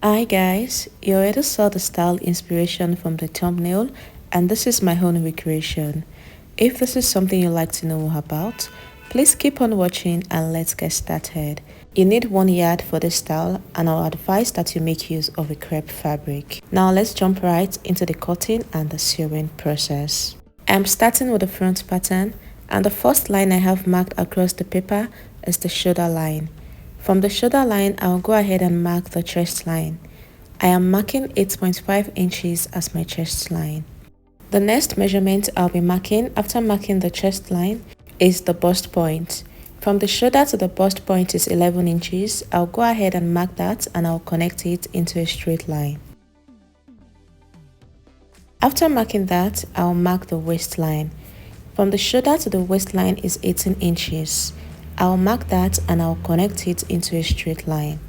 Hi guys, you already saw the style inspiration from the thumbnail, and this is my own recreation. If this is something you'd like to know more about, please keep on watching and let's get started. You need 1 yard for this style, and I'll advise that you make use of a crepe fabric. Now let's jump right into the cutting and the sewing process. I'm starting with the front pattern, and the first line I have marked across the paper is the shoulder line. From the shoulder line, I'll go ahead and mark the chest line. I am marking 8.5 inches as my chest line. The next measurement I'll be marking after marking the chest line is the bust point. From the shoulder to the bust point is 11 inches. I'll go ahead and mark that and I'll connect it into a straight line. After marking that, I'll mark the waistline. From the shoulder to the waistline is 18 inches. I'll mark that and I'll connect it into a straight line.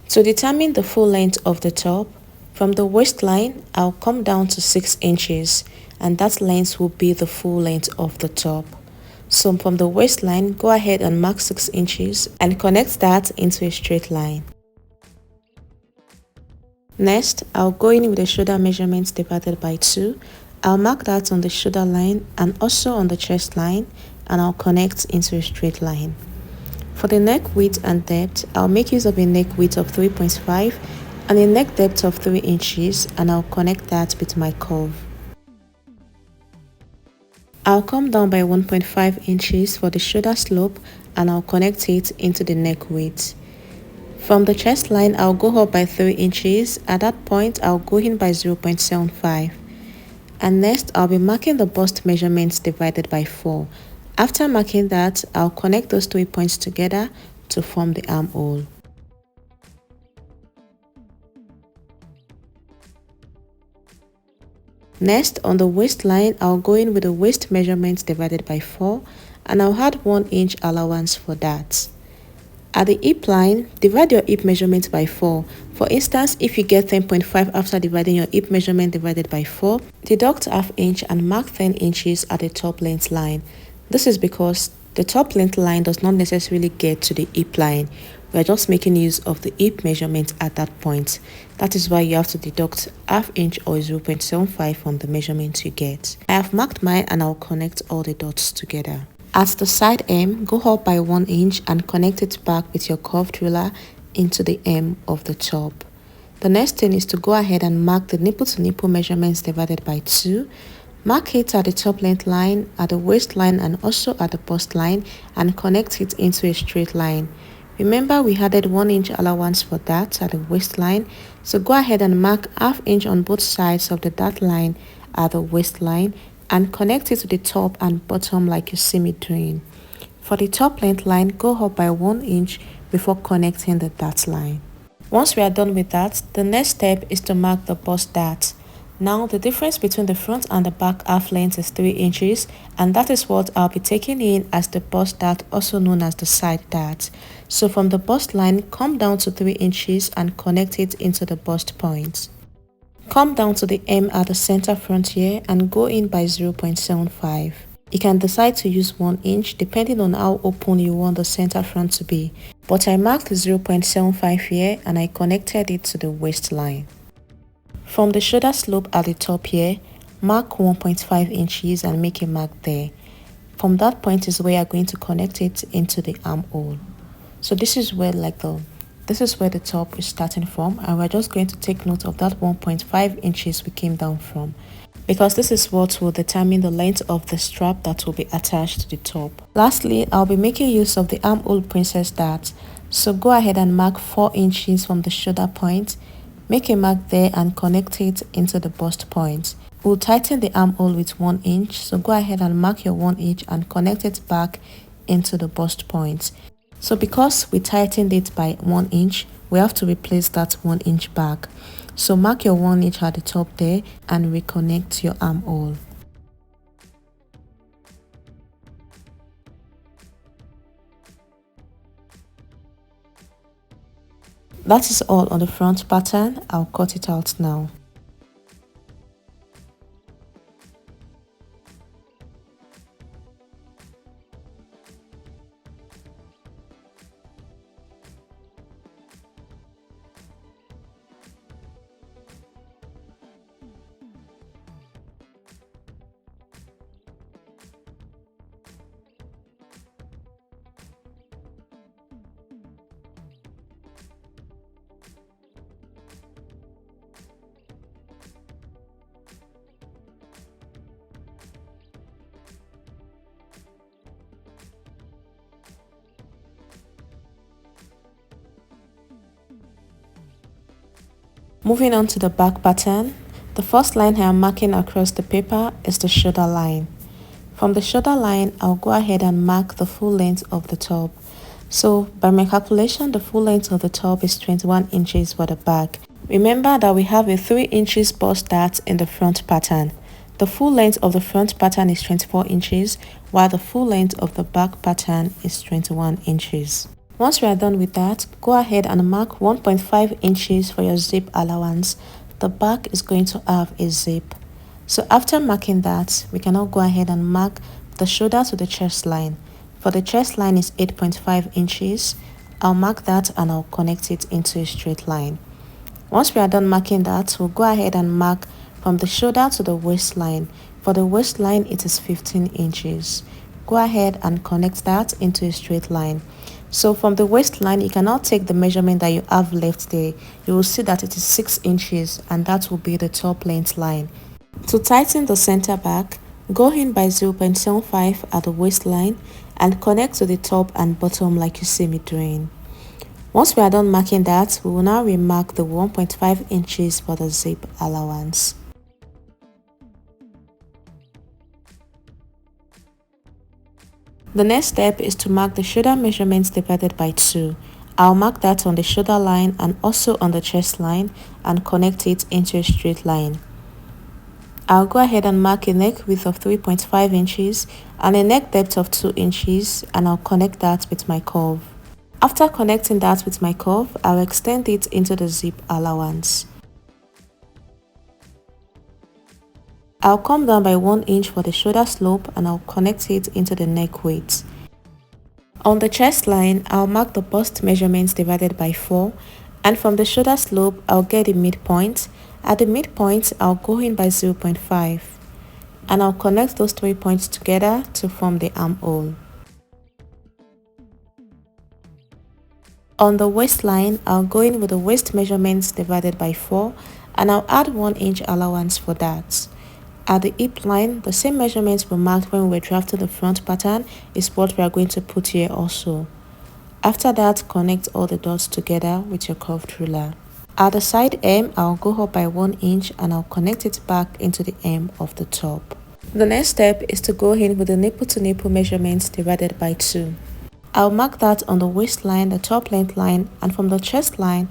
To determine the full length of the top, from the waistline, I'll come down to 6 inches, and that length will be the full length of the top. So from the waistline, go ahead and mark 6 inches and connect that into a straight line. Next, I'll go in with the shoulder measurements divided by 2. I'll mark that on the shoulder line and also on the chest line, and I'll connect into a straight line. For the neck width and depth, I'll make use of a neck width of 3.5 and a neck depth of 3 inches, and I'll connect that with my curve. I'll come down by 1.5 inches for the shoulder slope and I'll connect it into the neck width. From the chest line, I'll go up by 3 inches. At that point, I'll go in by 0.75. And next, I'll be marking the bust measurements divided by 4. After marking that, I'll connect those 3 points together to form the armhole. Next, on the waistline, I'll go in with the waist measurements divided by 4 and I'll add 1 inch allowance for that. At the hip line, divide your hip measurement by 4. For instance, if you get 10.5 after dividing your hip measurement divided by 4, deduct ½ inch and mark 10 inches at the top length line. This is because the top length line does not necessarily get to the hip line. We are just making use of the hip measurement at that point. That is why you have to deduct ½ inch or 0.75 from the measurement you get. I have marked mine and I'll connect all the dots together. At the side hem, go up by 1 inch and connect it back with your curved ruler into the hem of the top. The next thing is to go ahead and mark the nipple to nipple measurements divided by 2. Mark it at the top length line, at the waistline and also at the bust line, and connect it into a straight line. Remember, we added 1 inch allowance for that at the waistline, so go ahead and mark ½ inch on both sides of the dot line at the waistline and connect it to the top and bottom like you see me doing. For the top length line, go up by 1 inch before connecting the dart line. Once we are done with that, the next step is to mark the bust dart. Now the difference between the front and the back half length is 3 inches, and that is what I'll be taking in as the bust dart, also known as the side dart. So from the bust line, come down to 3 inches and connect it into the bust point. Come down to the hem at the center front here and go in by 0.75. You can decide to use 1 inch depending on how open you want the center front to be, but I marked 0.75 here and I connected it to the waistline. From the shoulder slope at the top here, mark 1.5 inches and make a mark there. From that point is where you're going to connect it into the armhole. So this is where the top is starting from, and we're just going to take note of that 1.5 inches we came down from, because this is what will determine the length of the strap that will be attached to the top. Lastly, I'll be making use of the armhole princess dart, so go ahead and mark 4 inches from the shoulder point, make a mark there and connect it into the bust point. We'll tighten the armhole with 1 inch, so go ahead and mark your 1 inch and connect it back into the bust point. So because we tightened it by 1 inch, we have to replace that 1 inch back. So mark your 1 inch at the top there and reconnect your armhole. That is all on the front pattern. I'll cut it out now. Moving on to the back pattern, the first line I am marking across the paper is the shoulder line. From the shoulder line, I'll go ahead and mark the full length of the top. So by my calculation, the full length of the top is 21 inches for the back. Remember that we have a 3 inches bust dart in the front pattern. The full length of the front pattern is 24 inches, while the full length of the back pattern is 21 inches. Once we are done with that, go ahead and mark 1.5 inches for your zip allowance. The back is going to have a zip. So after marking that, we can now go ahead and mark the shoulder to the chest line. For the chest line is 8.5 inches. I'll mark that and I'll connect it into a straight line. Once we are done marking that, we'll go ahead and mark from the shoulder to the waistline. For the waistline, it is 15 inches. Go ahead and connect that into a straight line. So from the waistline, you can now take the measurement that you have left there. You will see that it is 6 inches and that will be the top length line. To tighten the center back, go in by 0.75 at the waistline and connect to the top and bottom like you see me doing. Once we are done marking that, we will now remark the 1.5 inches for the zip allowance. The next step is to mark the shoulder measurements divided by 2. I'll mark that on the shoulder line and also on the chest line and connect it into a straight line. I'll go ahead and mark a neck width of 3.5 inches and a neck depth of 2 inches and I'll connect that with my curve. After connecting that with my curve, I'll extend it into the zip allowance. I'll come down by 1 inch for the shoulder slope and I'll connect it into the neck width. On the chest line, I'll mark the bust measurements divided by 4 and from the shoulder slope, I'll get the midpoint. At the midpoint, I'll go in by 0.5 and I'll connect those 3 points together to form the armhole. On the waistline, I'll go in with the waist measurements divided by 4 and I'll add 1 inch allowance for that. At the hip line, the same measurements we marked when we were drafting the front pattern is what we are going to put here also. After that, connect all the dots together with your curved ruler. At the side hem, I'll go up by 1 inch and I'll connect it back into the hem of the top. The next step is to go in with the nipple to nipple measurements divided by 2. I'll mark that on the waistline, the top length line, and from the chest line,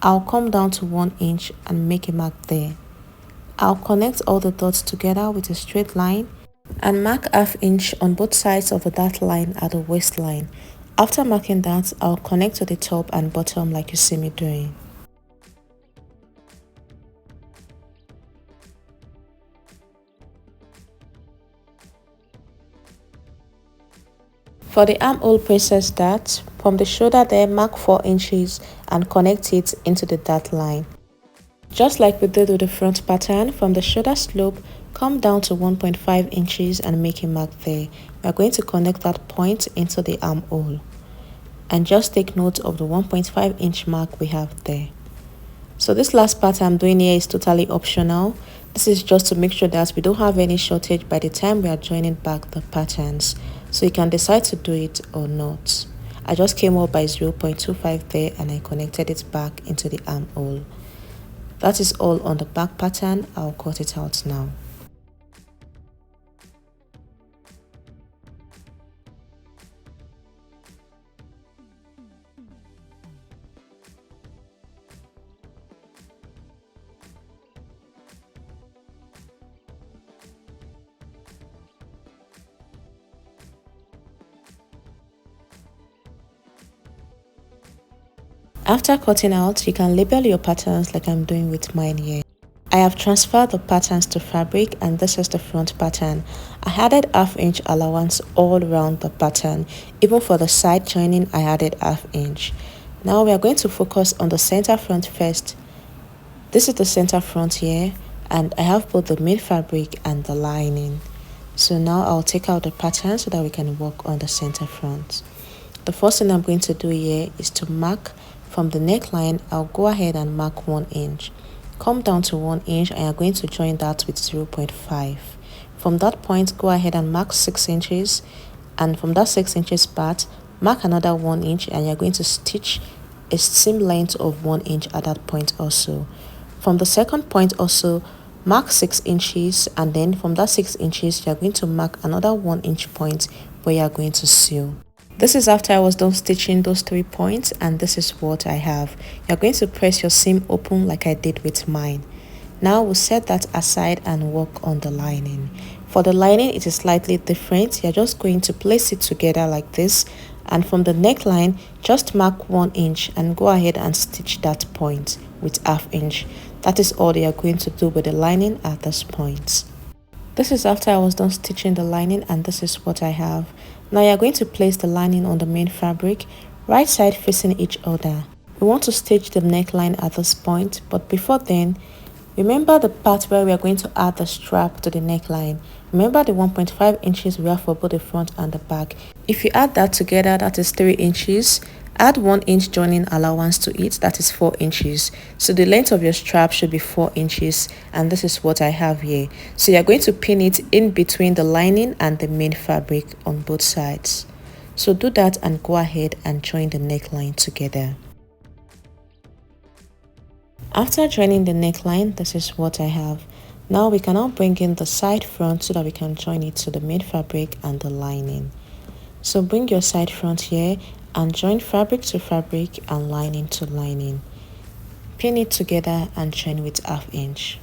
I'll come down to 1 inch and make a mark there. I'll connect all the dots together with a straight line and mark ½ inch on both sides of the dart line at the waistline. After marking that, I'll connect to the top and bottom like you see me doing. For the armhole princess dart, from the shoulder there, mark 4 inches and connect it into the dart line. Just like we did with the front pattern, from the shoulder slope, come down to 1.5 inches and make a mark there. We are going to connect that point into the armhole. And just take note of the 1.5 inch mark we have there. So this last part I'm doing here is totally optional. This is just to make sure that we don't have any shortage by the time we are joining back the patterns. So you can decide to do it or not. I just came up by 0.25 there and I connected it back into the armhole. That is all on the back pattern. I'll cut it out now. After cutting out, you can label your patterns like I'm doing with mine here. I have transferred the patterns to fabric and this is the front pattern. I added ½ inch allowance all around the pattern. Even for the side joining, I added ½ inch. Now we are going to focus on the center front first. This is the center front here and I have both the mid fabric and the lining. So now I'll take out the pattern so that we can work on the center front. The first thing I'm going to do here is to mark from the neckline. I'll go ahead and mark 1 inch. Come down to 1 inch and you're going to join that with 0.5. From that point, go ahead and mark 6 inches. And from that 6 inches part, mark another 1 inch and you're going to stitch a seam length of 1 inch at that point also. From the second point also, mark 6 inches, and then from that 6 inches, you are going to mark another 1 inch point where you are going to sew. This is after I was done stitching those 3 points, and this is what I have. You're going to press your seam open like I did with mine. Now we'll set that aside and work on the lining. For the lining, it is slightly different. You're just going to place it together like this, and from the neckline, just mark 1 inch and go ahead and stitch that point with ½ inch. That is all you are going to do with the lining at this point. This is after I was done stitching the lining, and this is what I have. Now you are going to place the lining on the main fabric, right side facing each other. We want to stitch the neckline at this point, but before then, remember the part where we are going to add the strap to the neckline. Remember the 1.5 inches we have for both the front and the back. If you add that together, that is 3 inches. Add 1 inch joining allowance to it, that is 4 inches. So the length of your strap should be 4 inches, and this is what I have here. So you're going to pin it in between the lining and the main fabric on both sides. So do that and go ahead and join the neckline together. After joining the neckline, this is what I have. Now we can now bring in the side front so that we can join it to the main fabric and the lining. So bring your side front here and join fabric to fabric and lining to lining. Pin it together and join with ½ inch.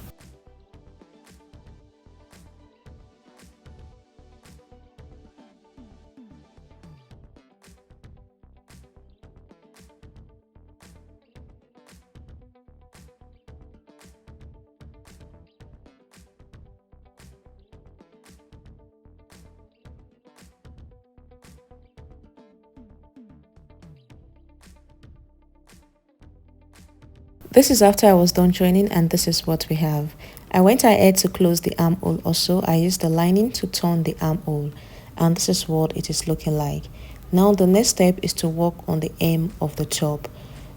This is after I was done joining, and this is what we have. I went ahead to close the armhole also. I used the lining to turn the armhole, and this is what it is looking like. Now the next step is to work on the hem of the top.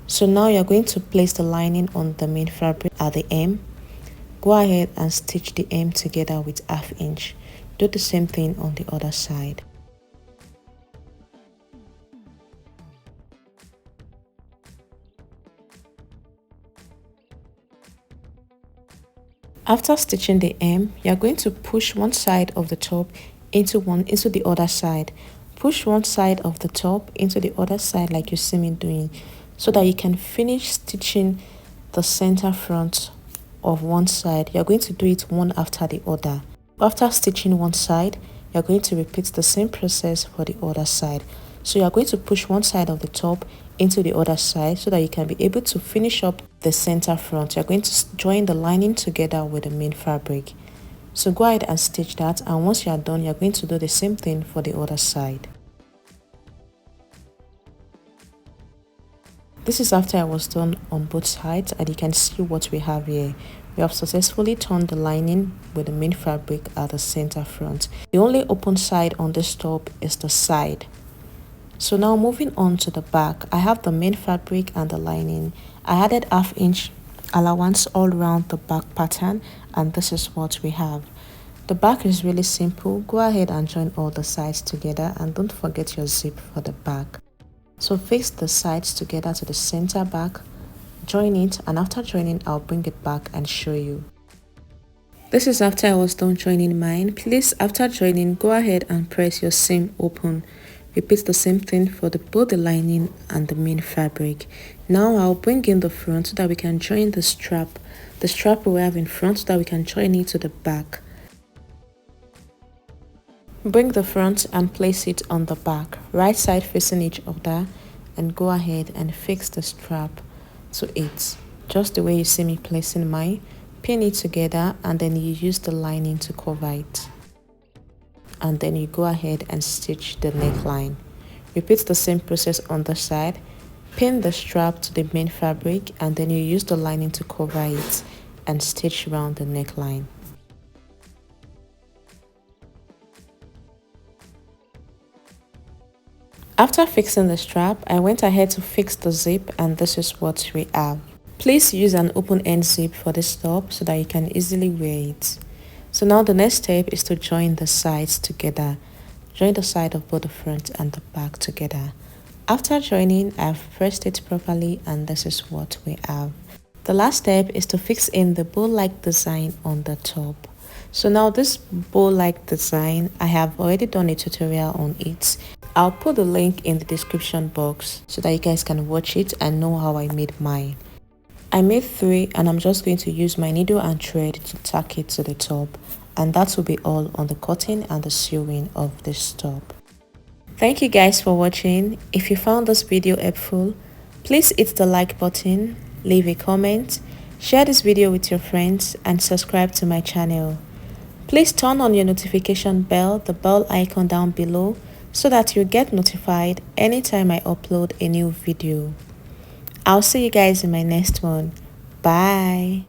So now you're going to place the lining on the main fabric at the hem. Go ahead and stitch the hem together with ½ inch. Do the same thing on the other side. After stitching the hem, you are going to push one side of the top into the other side. Push one side of the top into the other side like you see me doing, so that you can finish stitching the center front of one side. You are going to do it one after the other. After stitching one side, you are going to repeat the same process for the other side. So you are going to push one side of the top into the other side so that you can be able to finish up the center front. You're going to join the lining together with the main fabric. So go ahead and stitch that, and once you are done, you're going to do the same thing for the other side. This is after I was done on both sides, and you can see what we have here. We have successfully turned the lining with the main fabric at the center front. The only open side on this top is the side. So now moving on to the back, I have the main fabric and the lining. I added ½ inch allowance all around the back pattern, and this is what we have. The back is really simple. Go ahead and join all the sides together, and don't forget your zip for the back. So fix the sides together to the center back, join it, and after joining, I'll bring it back and show you. This is after I was done joining mine. Please, after joining, go ahead and press your seam open. Repeat the same thing for both the lining and the main fabric. Now I'll bring in the front so that we can join the strap. The strap we have in front so that we can join it to the back. Bring the front and place it on the back, right side facing each other, and go ahead and fix the strap to it. Just the way you see me placing mine. Pin it together, and then you use the lining to cover it. And then you go ahead and stitch the neckline. Repeat the same process on the side. Pin the strap to the main fabric, and then you use the lining to cover it and stitch around the neckline. After fixing the strap, I went ahead to fix the zip, and this is what we have. Please use an open end zip for this top so that you can easily wear it. So now the next step is to join the sides together. Join the side of both the front and the back together. After joining, I've pressed it properly, and this is what we have. The last step is to fix in the bow-like design on the top. So now this bow-like design, I have already done a tutorial on it. I'll put the link in the description box so that you guys can watch it and know how I made mine. I made 3 and I'm just going to use my needle and thread to tack it to the top, and that will be all on the cutting and the sewing of this top. Thank you guys for watching. If you found this video helpful, please hit the like button, leave a comment, share this video with your friends and subscribe to my channel. Please turn on your notification bell, the bell icon down below, so that you get notified anytime I upload a new video. I'll see you guys in my next one. Bye.